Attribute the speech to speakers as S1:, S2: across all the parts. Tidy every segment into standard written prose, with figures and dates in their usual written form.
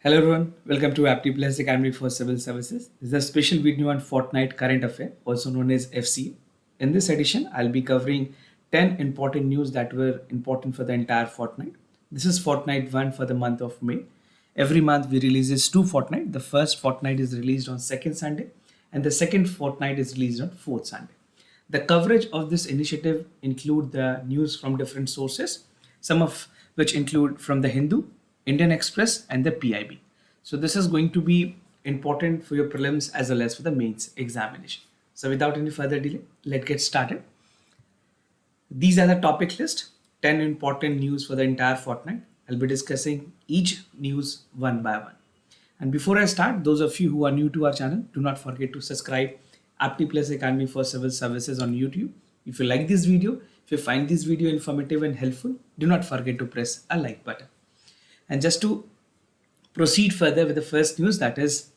S1: Hello everyone, welcome to APTI PLUS Academy for Civil Services. This is a special video on Fortnight Current Affair, also known as FC. In this edition, I'll be covering 10 important news that were important for the entire fortnight. This is Fortnight 1 for the month of May. Every month we release two fortnight. The first fortnight is released on second Sunday and the second fortnight is released on fourth Sunday. The coverage of this initiative include the news from different sources, some of which include from the Hindu, Indian Express and the PIB. So this is going to be important for your prelims as well as for the mains examination. So without any further delay, let's get started. These are the topic list, 10 important news for the entire fortnight. I'll be discussing each news one by one. And before I start, those of you who are new to our channel, do not forget to subscribe APTI PLUS Academy for Civil Services on YouTube. If you like this video, if you find this video informative and helpful, do not forget to press a like button. And just to proceed further with the first news, that is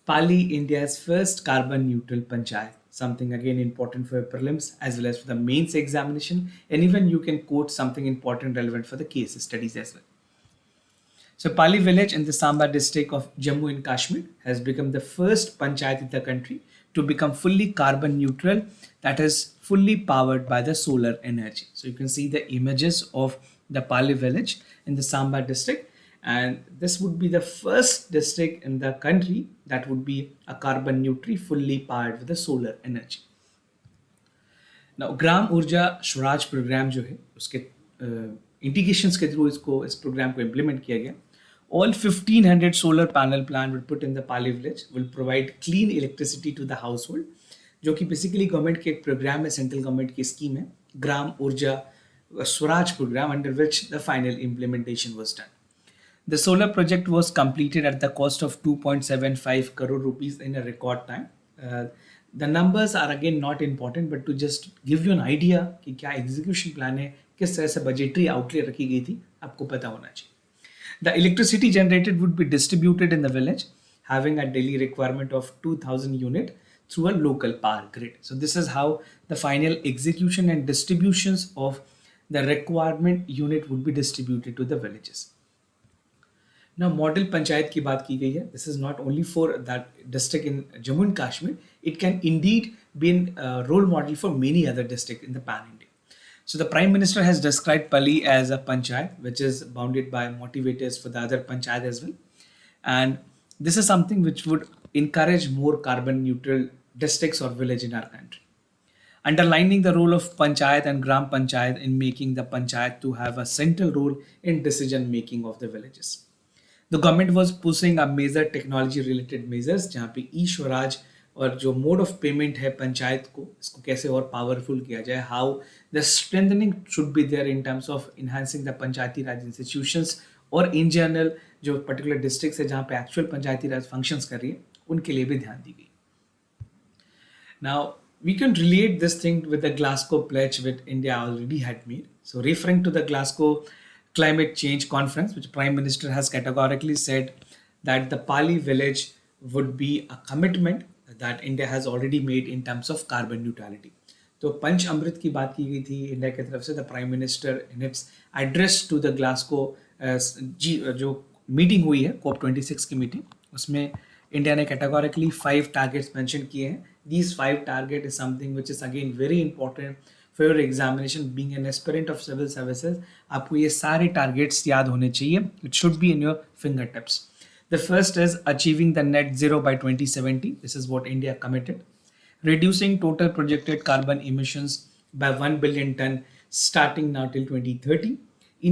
S1: Palli, India's first carbon neutral panchayat. Something again important for prelims as well as for the mains examination, and even you can quote something important relevant for the case studies as well. So Palli village in the Samba district of Jammu and Kashmir has become the first panchayat in the country to become fully carbon neutral, that is fully powered by the solar energy. So you can see the images of the Palli village in the Samba district, and this would be the first district in the country that would be a carbon neutral, fully powered with the solar energy. Now ग्राम ऊर्जा Swaraj programme जो है उसके indications के through इस programme को implement किया गया. All 1500 solar panel plant will put in the Palli village will provide clean electricity to the household, जो कि बेसिकली गवर्नमेंट के एक प्रोग्राम है, सेंट्रल गवर्नमेंट की स्कीम है ग्राम ऊर्जा Swaraj program, under which the final implementation was done. The solar project was completed at the cost of 2.75 crore rupees in a record time. The numbers are again not important, but to just give you an idea कि क्या execution plan है, किस तरह से budgetary outlay रखी गई थी, आपको पता होना चाहिए. The electricity generated would be distributed in the village, having a daily requirement of 2000 unit through a local power grid. So this is how the final execution and distributions of the requirement unit would be distributed to the villages. Now model panchayat की बात की गई है. This is not only for that district in Jammu and Kashmir. It can indeed be a role model for many other districts in the pan India. So the Prime Minister has described Palli as a panchayat, which is bounded by motivators for the other panchayat as well. And this is something which would encourage more carbon neutral districts or village in our country. Underlining the role of panchayat and gram panchayat in making the panchayat to have a central role in decision making of the villages. The government was pushing a major technology related measures जहाँ पे ई-स्वराज और जो mode of payment है पंचायत को, इसको कैसे और powerful किया जाए, how the strengthening should be there in terms of enhancing the panchayati Raj institutions और इन जनरल जो पर्टिकुलर डिस्ट्रिक्ट्स है जहाँ पे एक्चुअल पंचायती राज फंक्शंस कर रही है उनके लिए भी ध्यान दी गई. Now we can relate this thing with the Glasgow pledge which India already had made. So referring to the Glasgow climate change conference, which Prime Minister has categorically said that the Palli village would be a commitment that India has already made in terms of carbon neutrality. तो पंच अमृत की बात की गई थी India की तरफ से. The prime minister in its address to the Glasgow जो मीटिंग हुई है COP26 की मीटिंग, उसमें इंडिया ने कैटेगोरिकली 5 टारगेट्स मेंशन किए हैं. These 5 target is something which is again very important for your examination. Being an aspirant of civil services, आपको ये सारे targets याद होने चाहिए. It should be in your fingertips. The first is achieving the net zero by 2070. This is what India committed. Reducing total projected carbon emissions by 1 billion ton starting now till 2030.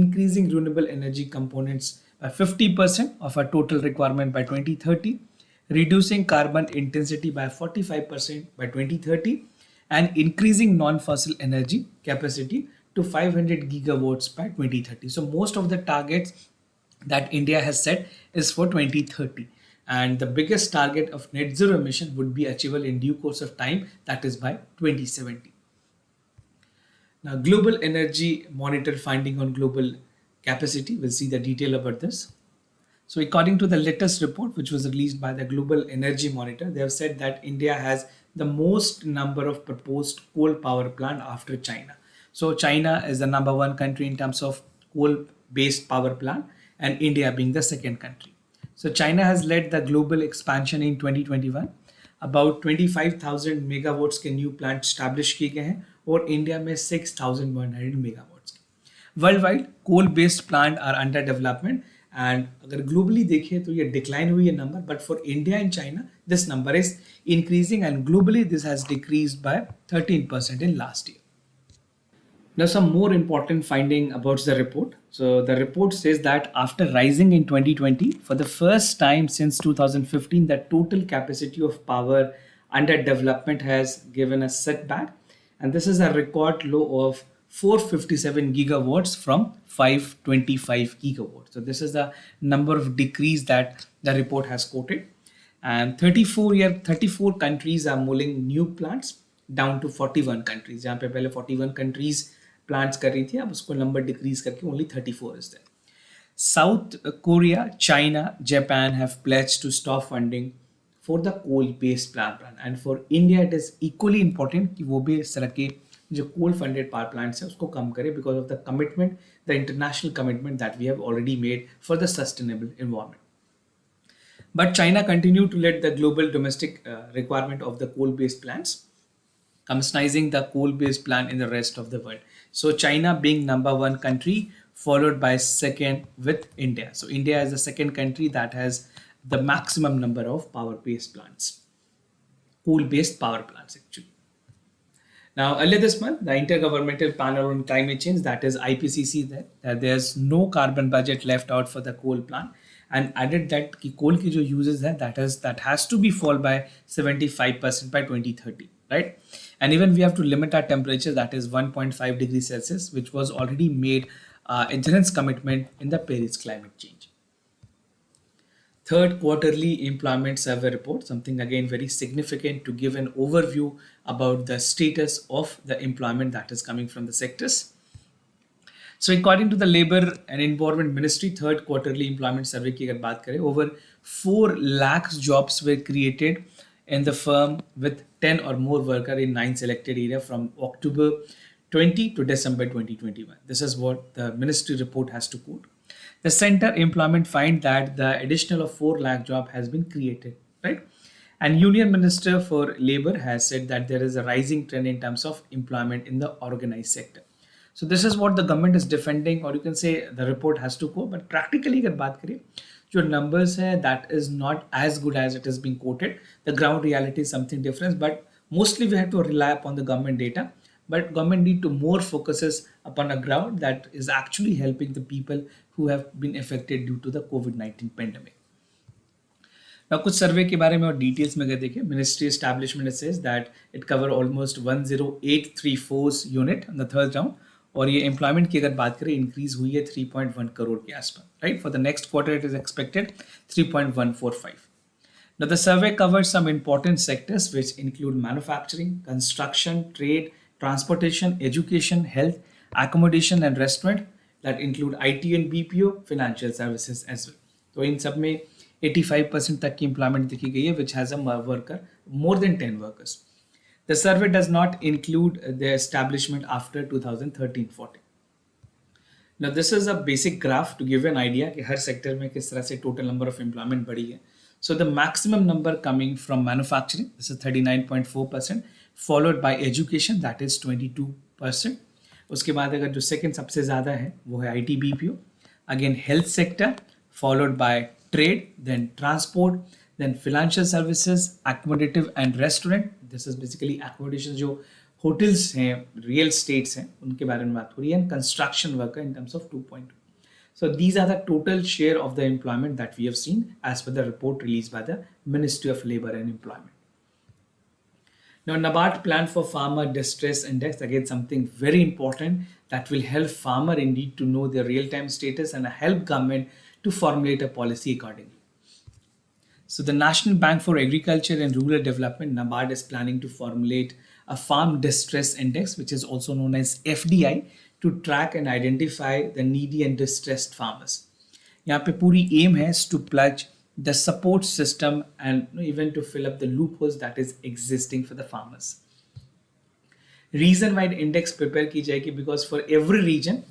S1: Increasing renewable energy components by 50% of our total requirement by 2030. Reducing carbon intensity by 45% by 2030 and increasing non-fossil energy capacity to 500 gigawatts by 2030. So most of the targets that India has set is for 2030, and the biggest target of net zero emission would be achievable in due course of time, that is by 2070. Now global energy monitor finding on global capacity, we'll see the detail about this. So according to the latest report which was released by the Global Energy Monitor, they have said that India has the most number of proposed coal power plant after China. So China is the #1 country in terms of coal based power plant and India being the second country. So China has led the global expansion in 2021. About 25,000 megawatts के new plant establish किए गए हैं और India में 6,100 megawatts के। World wide coal based plant are under development and अगर globally देखें तो ये डिक्लाइन हुई है number, but for India and China this number is increasing and globally this has decreased by 13% in last year. Now, some more important finding about the report. So, the report says that after rising in 2020, for the first time since 2015, the total capacity of power under development has given a setback. And this is a record low of 457 gigawatts from 525 gigawatts. So, this is the number of decrease that the report has quoted. And 34 countries are mulling new plants down to 41 countries. जहाँ पे पहले 41 countries plants कर रही थी, अब उसको number decrease करके only 34 is there. South Korea, China, Japan have pledged to stop funding for the coal based plant and for India it is equally important कि वो भी इस तरह के जो कोल फंडेड पावर प्लांट्स है उसको कम करे because of the commitment, the international commitment that we have already made for the sustainable environment. But China continued to lead the global domestic requirement of the coal-based plants, commercializing the coal-based plant in the rest of the world. So China being number one country, followed by second with India. So India is the second country that has the maximum number of power-based plants, coal-based power plants actually. Now, earlier this month, the Intergovernmental Panel on Climate Change, that is IPCC, that there's no carbon budget left out for the coal plant, and added that ki coal ki jo uses hai, that has to be fall by 75% by 2030, right? And even we have to limit our temperature, that is 1.5 degrees Celsius, which was already made adherence commitment in the Paris climate change. Third quarterly employment survey report, something again very significant to give an overview about the status of the employment that is coming from the sectors. So according to the Labour and Environment Ministry, third quarterly employment survey की अगर बात करें, over 4 lakhs jobs were created in the firm with 10 or more workers in 9 selected area from October 20 to December 2021. This is what the ministry report has to quote. The center employment find that the additional of 4 lakh job has been created, right? And Union Minister for Labour has said that there is a rising trend in terms of employment in the organized sector. So this is what the government is defending, or you can say the report has to go. But practically अगर बात करें, जो numbers है, that is not as good as it is being quoted. The ground reality is something different, but mostly we have to rely upon the government data. But government need to more focuses upon a ground that is actually helping the people who have been affected due to the COVID-19 pandemic. Now, कुछ सर्वे के बारे में और details में अगर देखें, ministry establishment says that it cover almost 10834 unit on the third round, और ये एम्प्लॉयमेंट की अगर बात करें इंक्रीज हुई है 3.1 करोड़ के आसपास, right? For the next quarter it is expected 3.145. Now the survey covers some important sectors which include manufacturing, construction, trade, transportation, education, health, accommodation and restaurant, that include IT and BPO, financial services as well. तो इन सब में 85% तक की employment देखी गई है which has a worker, more than 10 workers. The survey does not include the establishment after 2013-14. Now this is a basic graph to give you an idea कि हर sector में किस तरह से total number of employment बढ़ी है. So the maximum number coming from manufacturing, this is 39.4%, followed by education, that is 22%. उसके बाद अगर जो second सबसे ज़्यादा है वो है IT BPO, again health sector, followed by trade, then transport, then financial services, accommodative and restaurant. This is basically accommodation जो hotels हैं, real estates हैं, उनके बारे में बात हो रही है, and construction worker in terms of 2.2. So these are the total share of the employment that we have seen as per the report released by the Ministry of Labour and Employment. Now, NABARD plan for farmer distress index, again something very important that will help farmer indeed to know their real-time status and help government to formulate a policy accordingly. So the National Bank for Agriculture and Rural Development, NABARD, is planning to formulate a farm distress index, which is also known as FDI, to track and identify the needy and distressed farmers. यहाँ पे पूरी aim है to plug the support system and even to fill up the loopholes that is existing for the farmers. Reason why the index prepare की जाएगी, because for every region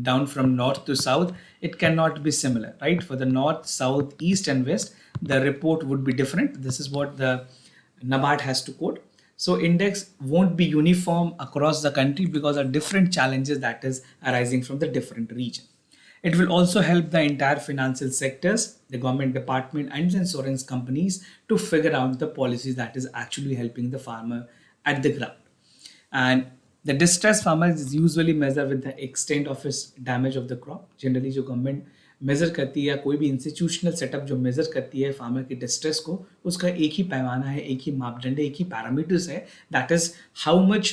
S1: down from north to south, it cannot be similar, right? For the north, south, east, and west, the report would be different. This is what the NABARD has to quote. So index won't be uniform across the country because of different challenges that is arising from the different region. It will also help the entire financial sectors, the government department and the insurance companies to figure out the policies that is actually helping the farmer at the ground. And the distress farmer is usually measured with the extent of his damage of the crop. Generally जो government major करती है या कोई भी institutional setup जो major करती है farmer की डिस्ट्रेस को, उसका एक ही पैमाना है, एक ही मापदंड है, एक ही पैरामीटर्स है, that is how much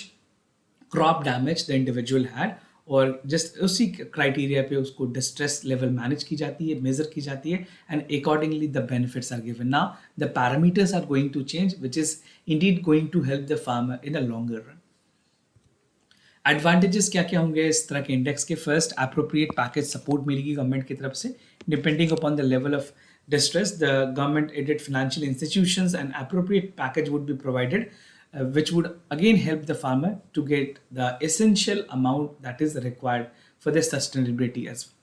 S1: crop damage the individual had, और जस्ट उसी क्राइटेरिया पे उसको डिस्ट्रेस लेवल मैनेज की जाती है, मेजर की जाती है, and accordingly the benefits are given. Now the parameters are going to change which is indeed going to help the farmer in a longer run. Advantages क्या क्या होंगे इस तरह के इंडेक्स के? फर्स्ट, अप्रोप्रिएट पैकेज सपोर्ट मिलेगी government की तरफ से depending upon the level of distress. The government aided financial institutions and appropriate package would be provided, which would again help the farmer to get the essential amount that is required for their sustainability as well.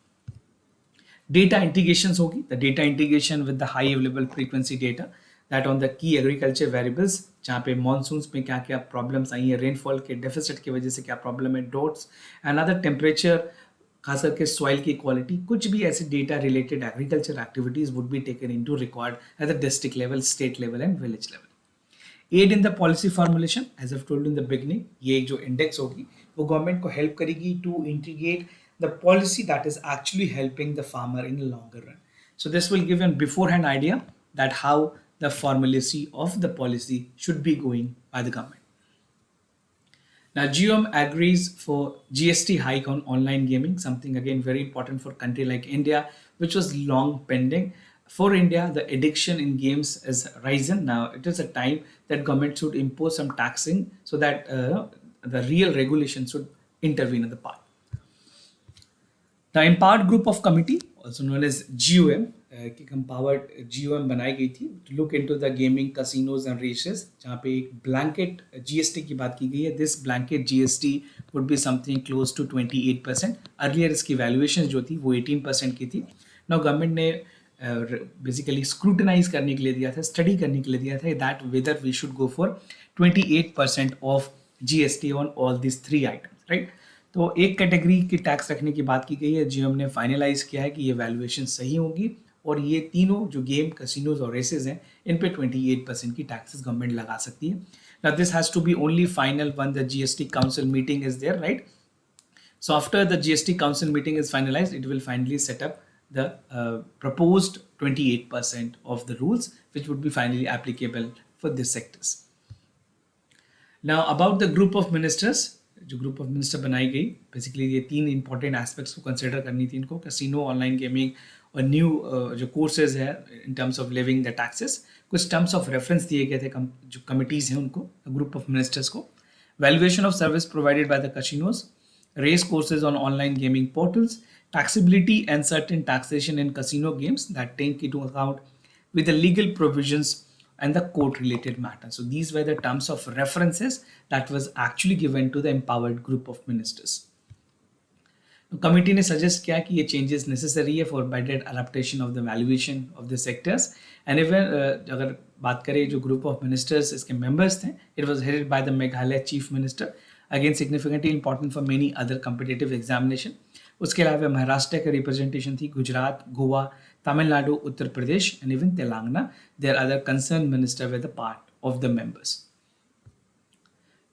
S1: Data integrations होगी, the data integration with the high available frequency data that on the key agriculture variables, जहाँ पे monsoons में क्या क्या problems आई हैं, rainfall के deficit की वजह से क्या problem है, droughts, another temperature, खास करके सॉइल की क्वालिटी, कुछ भी ऐसे data related agriculture activities would be taken into record at the district level, state level and village level. Aid in the policy formulation, as I told in the beginning, ये जो index होगी वो government को help करेगी to integrate the policy that is actually helping the farmer in longer run. So this will give an beforehand idea that how the formulation of the policy should be going by the government. Now, GM agrees for GST hike on online gaming, something again very important for a country like India, which was long pending. For India, the addiction in games has risen. Now, it is a time that government should impose some taxing so that the real regulation should intervene in the part. The empowered group of committee, also known as GOM, की empowered GOM बनाई गई थी to look into the gaming, casinos and races, जहाँ पे एक blanket GST की बात की गई है. This blanket GST would be something close to 28%. Earlier इसकी valuation जो थी वो 18% की थी. Now government ने basically scrutinize करने के लिए दिया था, study करने के लिए दिया था that whether we should go for 28% of GST on all these three items, right? तो एक कैटेगरी की टैक्स रखने की बात की गई है. जीएम ने फाइनलाइज किया है कि ये वैल्यूएशन सही होगी और ये तीनों जो गेम, कैसीनोज और रेसेस हैं इन पे 28% की टैक्सेस गवर्नमेंट लगा सकती है. Now this has to be only final one the GST council meeting is there, right? So after the GST council meeting is finalised, it will finally set up the proposed 28% of the rules which would be finally applicable for these sectors. Now about the group of ministers, जो group of minister बनाई गई, basically ये तीन important aspects को consider करनी थी इनको, casino, online gaming और न्यू जो कोर्सेज है in terms of living the taxes. कुछ टर्म्स ऑफ रेफरेंस दिए गए थे जो कमिटीज़ हैं उनको, ग्रुप ऑफ मिनिस्टर्स को. Valuation of service provided by the casinos, race courses on online gaming portals, taxability and certain taxation in casino games that take into account with the legal provisions and the court related matters. So these were the terms of references that was actually given to the empowered group of ministers. Committee ने suggest किया कि ये changes necessary है for better adaptation of the valuation of the sectors. And even अगर बात करें जो group of ministers इसके मेंबर्स थे, it was headed by the Meghalaya chief minister, again significantly important for many other competitive examination. उसके अलावा महाराष्ट्र का रिप्रेजेंटेशन थी, Gujarat, Goa, Tamil Nadu, Uttar Pradesh and even Telangana. There other concern minister were the part of the members.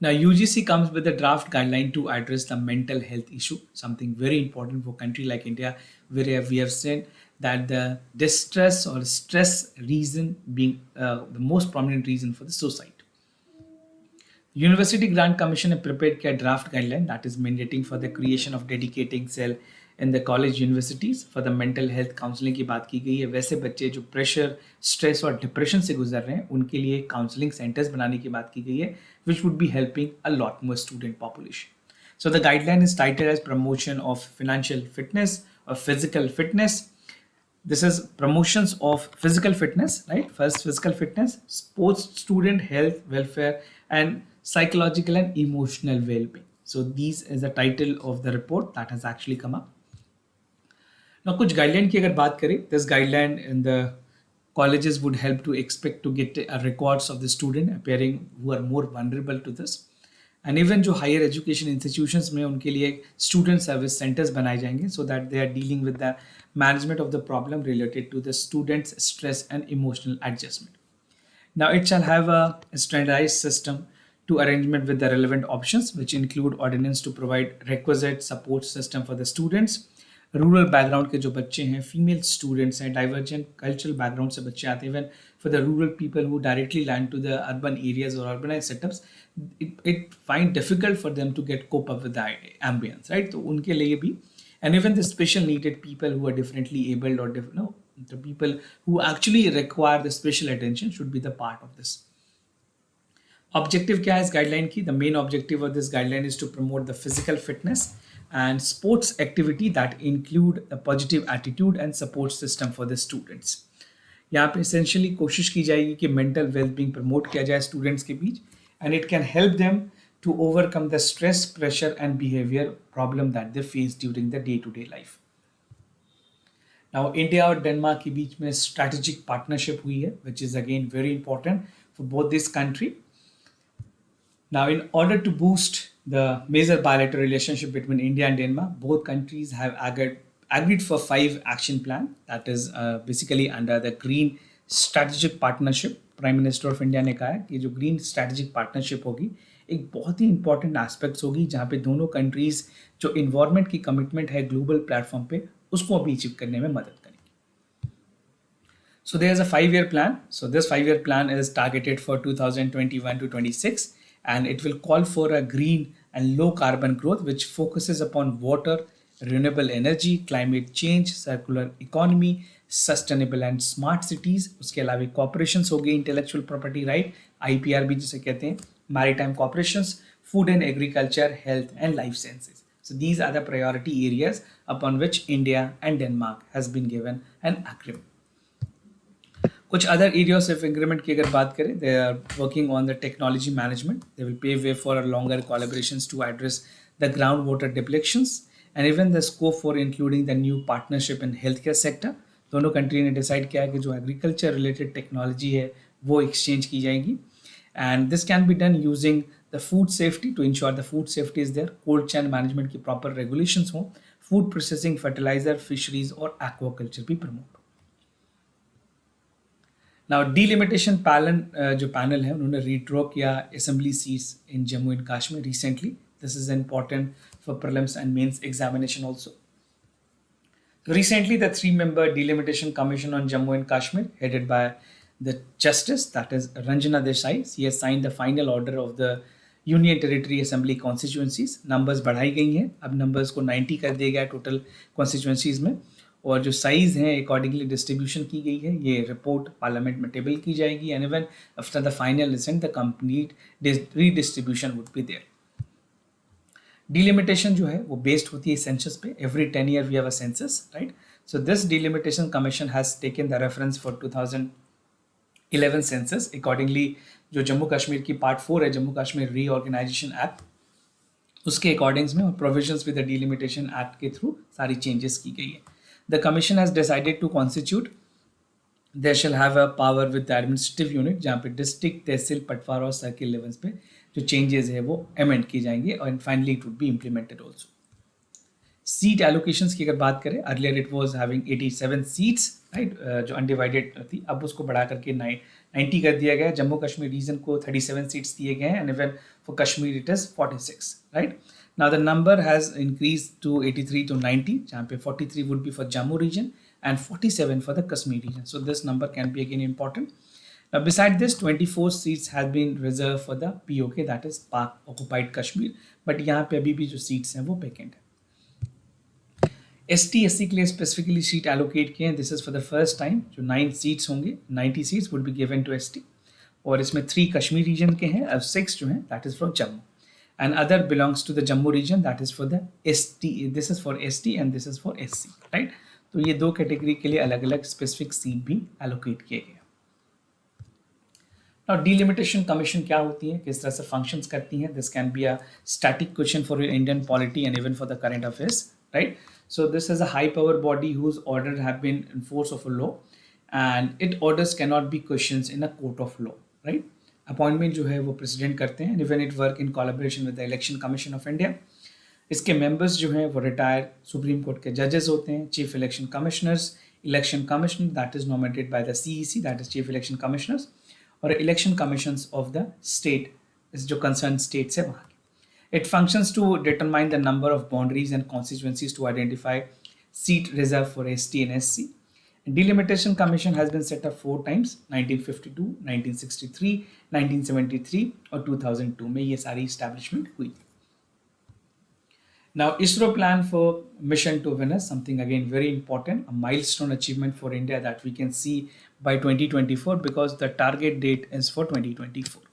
S1: Now UGC comes with a draft guideline to address the mental health issue, something very important for a country like India, where we have said that the distress or stress reason being the most prominent reason for the suicide. University Grant Commission has prepared a draft guideline that is mandating for the creation of dedicating cell in the college universities for the mental health counseling की बात की गई है. वैसे बच्चे जो pressure, stress और depression से गुजर रहे हैं उनके लिए काउंसलिंग सेंटर्स बनाने की बात की गई है, which would be helping a lot more student population. So the guideline is titled as promotion of financial fitness or physical fitness. This is promotions of physical fitness, right? First, physical fitness, sports, student health, welfare, and psychological and emotional well-being. So these is the title of the report that has actually come up. Now, कुछ guideline की अगर बात करें, this guideline in the colleges would help to expect to get records of the student appearing who are more vulnerable to this. And even जो higher education institutions में उनके लिए student service centers बनाए जाएंगे so that they are dealing with the management of the problem related to the students' stress and emotional adjustment. Now, it shall have a standardized system to arrangement with the relevant options, which include ordinance to provide requisite support system for the students. Rural background के जो बच्चे हैं, female students हैं, divergent cultural background से बच्चे आते हैं, even for the rural people who directly land to the urban areas और urbanize setups, it find difficult for them to get cope up with the ambience, right? तो उनके लिए भी, and even the special needed people who are differently abled or the people who actually require the special attention should be the part of this. Objective क्या है इस guideline की? The main objective of this guideline is to promote the physical fitness and sports activity that include a positive attitude and support system for the students. यहाँ पे essentially कोशिश की जाएगी कि mental well-being promote किया जाए students के बीच, and it can help them to overcome the stress, pressure and behavior problem that they face during the day-to-day life. Now, India और डेनमार्क के बीच में strategic partnership हुई है, which is again very important for both this country. Now, in order to boost the major bilateral relationship between India and Denmark, both countries have agreed for 5 action plan that is basically under the Green Strategic Partnership. Prime minister of India ने कहा है कि जो green strategic partnership होगी एक बहुत ही important aspects होगी जहाँ पे दोनों कंट्रीज जो इन्वायरमेंट की कमिटमेंट है ग्लोबल प्लेटफॉर्म पे उसको अभी अचीव करने में मदद करेंगे. So there is a 5-year plan. So this 5-year plan is targeted for 2021 to 26, and it will call for a green and low carbon growth which focuses upon water, renewable energy, climate change, circular economy, sustainable and smart cities. उसके अलावा corporations हो गई, intellectual property right, IPR भी जिसे कहते हैं, maritime corporations, food and agriculture, health and life sciences. So these are the priority areas upon which India and Denmark has been given an agreement. कुछ other areas of increment की अगर बात करें, they are working on the technology management, they will pay way for a longer collaborations to address the ground water depletions and even the scope for including the new partnership in health care sector. दोनों country ने decide किया है कि जो agriculture related technology है वो exchange की जाएगी, and this can be done using the food safety to ensure the food safety is there, cold chain management की प्रॉपर रेगुलेशंस हों, फूड प्रोसेसिंग, फर्टिलाइजर, फिशरीज और एक्वाकल्चर भी प्रमोट. नाउ डिलिमिटेशन जो panel है उन्होंने redraw किया assembly seats in Jammu and Kashmir recently. This is important for prelims and mains examination also. Recently, the 3-member delimitation commission on Jammu and Kashmir, headed by the justice, that is Ranjana Desai, she has signed the final order of the Union Territory Assembly constituencies. Numbers बढ़ाई गई हैं, अब numbers को 90 कर दिया गया total constituencies में, और जो साइज हैं अकॉर्डिंगली डिस्ट्रीब्यूशन की गई है. ये रिपोर्ट पार्लियामेंट में टेबल की जाएगी, and even after the final result the complete redistribution would be there. Delimitation जो है वो बेस्ड होती है सेंसस पे. Every 10 year we have a census, right? So this delimitation commission has taken the reference for 2011 census. Accordingly जो जम्मू कश्मीर की part 4 है, Jammu Kashmir reorganisation act, उसके अकॉर्डिंग्स में और provisions with the delimitation act के थ्रू सारी चेंजेस की गई है. The commission has decided to constitute. They shall have a power with the administrative unit, जहाँ पे डिस्ट्रिक्ट, तहसील, पटवार और सर्किल लेवल्स पे जो चेंजेस है वो अमेंड की जाएंगे, और finally it would be implemented also. Seat allocations की अगर बात करें, earlier it was having 87 seats, right, जो अनडिवाइडेड थी, अब उसको बढ़ा करके 90 कर दिया गया. जम्मू कश्मीर रीजन को 37 सीट्स दिए गए हैं, and even for Kashmir it is 46, right. Now the number has increased to 83 to 90, जहाँ पे 43 would be for Jammu region and 47 for the Kashmir region. So this number can be again important. Now beside this, 24 seats have been reserved for the POK, that is Pak Occupied Kashmir. But यहाँ पे अभी भी जो seats हैं वो vacant है. ST/SC के लिए specifically seat allocate किए हैं. This is for the first time. जो 9 seats होंगे, 90 seats would be given to ST. और इसमें 3 कश्मीर region के हैं, और 6 जो हैं that is from Jammu. And other belongs to the Jammu region, that is for the ST. This is for ST and this is for SC, right? तो ये दो कैटेगरी के लिए अलग अलग स्पेसिफिक सीट भी एलोकेट किए गए. Now, delimitation commission क्या होती है, किस तरह से functions करती हैं? This can be a static question for your Indian polity and even for the current affairs, right? So this is a high power body whose orders have been in force of a law, and its orders cannot be questions in a court of law, right? Appointment जो है वो president करते हैं, and even it work in collaboration with the Election Commission of India. इसके members जो हैं वो retired supreme court के जजेस होते हैं, chief election commissioners, election commissioner that is nominated by the CEC that is chief election commissioners, और election commissions of the state जो कंसर्न स्टेट्स है वहाँ के. It functions to determine the number of boundaries and constituencies to identify seat reserve for ST and SC. Delimitation Commission has been set up 4 times, 1952, 1963, 1973 और 2002 में ये सारी establishment हुई. Now, ISRO plan for mission to Venus, something again very important, a milestone achievement for India that we can see by 2024 because the target date is for 2024.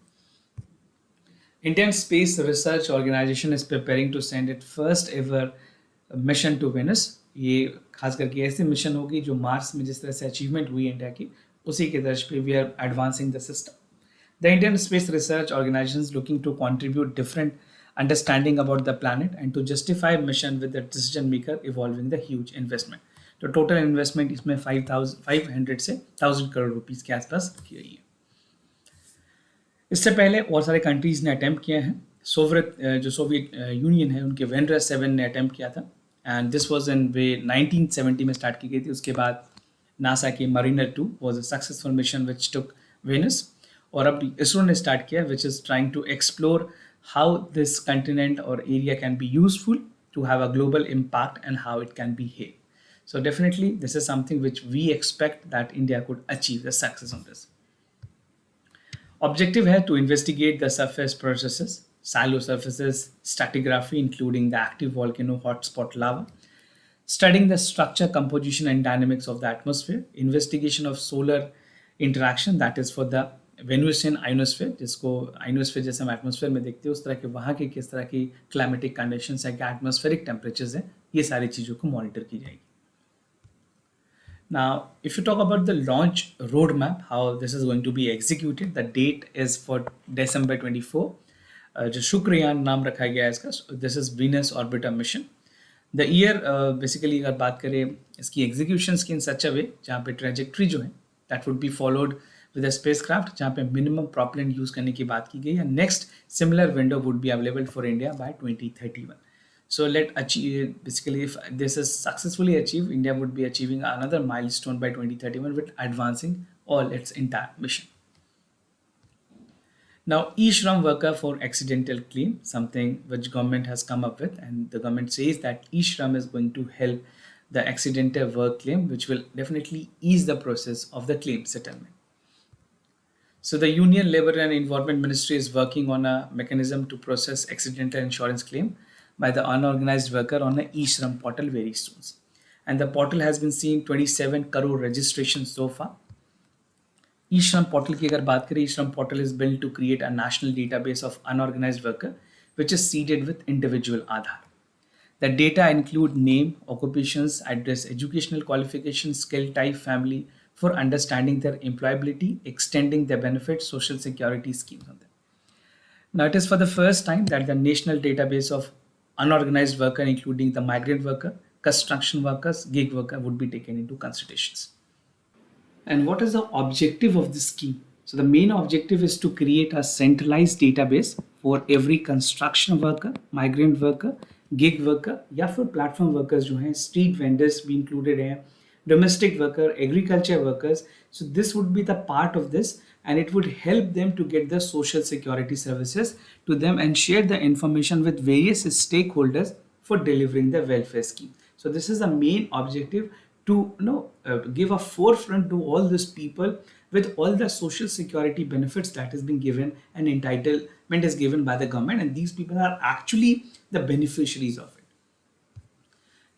S1: Indian Space Research Organization is preparing to send its first ever mission to Venus. ये खास करके ऐसे mission होगी जो Mars में जिस तरह से अचीवमेंट हुई इंडिया की, उसी के दर्ज पे we are advancing the system. The Indian space research organisation is looking to contribute different understanding about the planet and to justify mission with the decision maker evolving the huge investment. तो total investment इसमें 500 से 1000 crore rupees के आसपास की गई है. इससे पहले और सारे कंट्रीज ने अटेम्प्ट किए हैं. सोवियत यूनियन है उनके वेंड्रा 7 ने अटेम्प्ट किया था एंड दिस वाज इन वे 1970 में स्टार्ट की गई थी. उसके बाद नासा के Mariner 2 was a successful mission which took Venus, और अब इसरो ने स्टार्ट किया which is trying to explore how this continent or area can be useful to have a global impact and how it can be here. So definitely this is something which we expect that India could achieve the success on this. Objective है to investigate the surface processes, shallow surfaces, stratigraphy including the active volcano hotspot lava, studying the structure, composition and dynamics of the atmosphere, investigation of solar interaction that is for the Venusian ionosphere, जिसको ionosphere जैसे हम atmosphere में देखते हैं उस तरह के वहाँ के किस तरह की क्लाइमेटिक कंडीशंस है, क्या एटमॉस्फेरिक टेम्परेचर्स हैं, ये सारी चीज़ों को मॉनिटर की जाएगी. Now if you talk about the launch road map, how this is going to be executed, the date is for December 24. जो शुक्रयान नाम रखा गया है इसका, this is Venus orbiter mission. The year basically अगर बात करें इसकी एग्जीक्यूशंस की इन सच अ वे जहाँ पे ट्रेजेक्ट्री जो है that would be followed with a spacecraft जहाँ पे minimum propellant यूज करने की बात की गई है. Next similar window would be available for India by 2031. So let achieve, basically if this is successfully achieved, India would be achieving another milestone by 2031 with advancing all its entire mission. Now, e-Shram worker for accidental claim, something which government has come up with, and the government says that e-Shram is going to help the accidental work claim, which will definitely ease the process of the claim settlement. So the Union Labour and Environment Ministry is working on a mechanism to process accidental insurance claim by the unorganized worker on the e-Shram portal very soon. And the portal has been seeing 27 crore registrations so far. e-Shram portal की अगर बात करें, e-Shram portal is built to create a national database of unorganized worker which is seeded with individual Aadhaar. The data include name, occupations, address, educational qualifications, skill type, family, for understanding their employability, extending their benefits, social security schemes on them. Now, it is for the first time that the national database of unorganized worker, including the migrant worker, construction workers, gig worker, would be taken into considerations. And what is the objective of this scheme? So the main objective is to create a centralized database for every construction worker, migrant worker, gig worker, या फिर platform workers जो हैं, street vendors भी included हैं, domestic worker, agriculture workers. So this would be the part of this, and it would help them to get the social security services to them and share the information with various stakeholders for delivering the welfare scheme. So this is the main objective, to give a forefront to all these people with all the social security benefits that is being given, and entitlement is given by the government, and these people are actually the beneficiaries of it.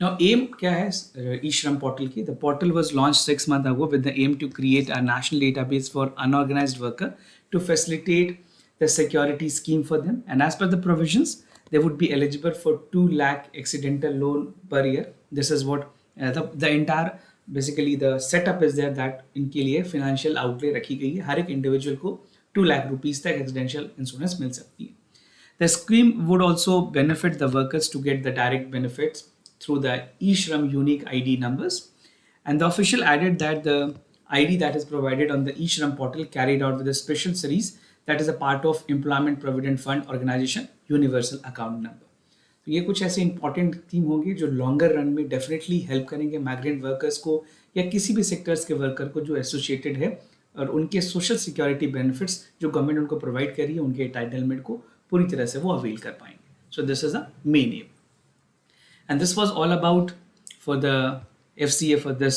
S1: Now, aim क्या है e-Shram portal की? The portal was launched 6 months ago with the aim to create a national database for unorganized worker to facilitate the security scheme for them. And as per the provisions, they would be eligible for 2 lakh accidental loan per year. This is what the entire basically the setup is there that इनके लिए financial outlay रखी गई है हर एक individual को 2 lakh rupees तक accidental insurance मिल सकती है. The scheme would also benefit the workers to get the direct benefits through the e-Shram unique ID numbers. And the official added that the ID that is provided on the e-Shram portal carried out with a special series that is a part of Employment Provident Fund Organization Universal Account Number. तो ये कुछ ऐसे important theme होंगे जो longer run में definitely help करेंगे migrant workers को या किसी भी सेक्टर्स के वर्कर को जो एसोसिएटेड है और उनके सोशल सिक्योरिटी बेनिफिट्स जो गवर्नमेंट उनको प्रोवाइड कर रही है उनके एंटाइटलमेंट को पूरी तरह से वो अवेल कर पाएंगे. So this is a main M. And this was all about for the FCA for this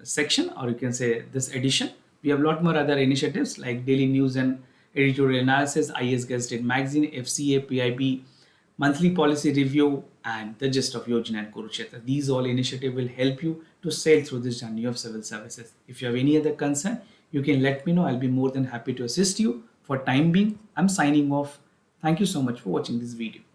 S1: section, or you can say this edition. We have a lot more other initiatives like daily news and editorial analysis, IS Guested Magazine, FCA, PIB, monthly policy review, and the gist of Yojana and Kurukshetra. These all initiatives will help you to sail through this journey of civil services. If you have any other concern, you can let me know. I'll be more than happy to assist you. For time being, I'm signing off. Thank you so much for watching this video.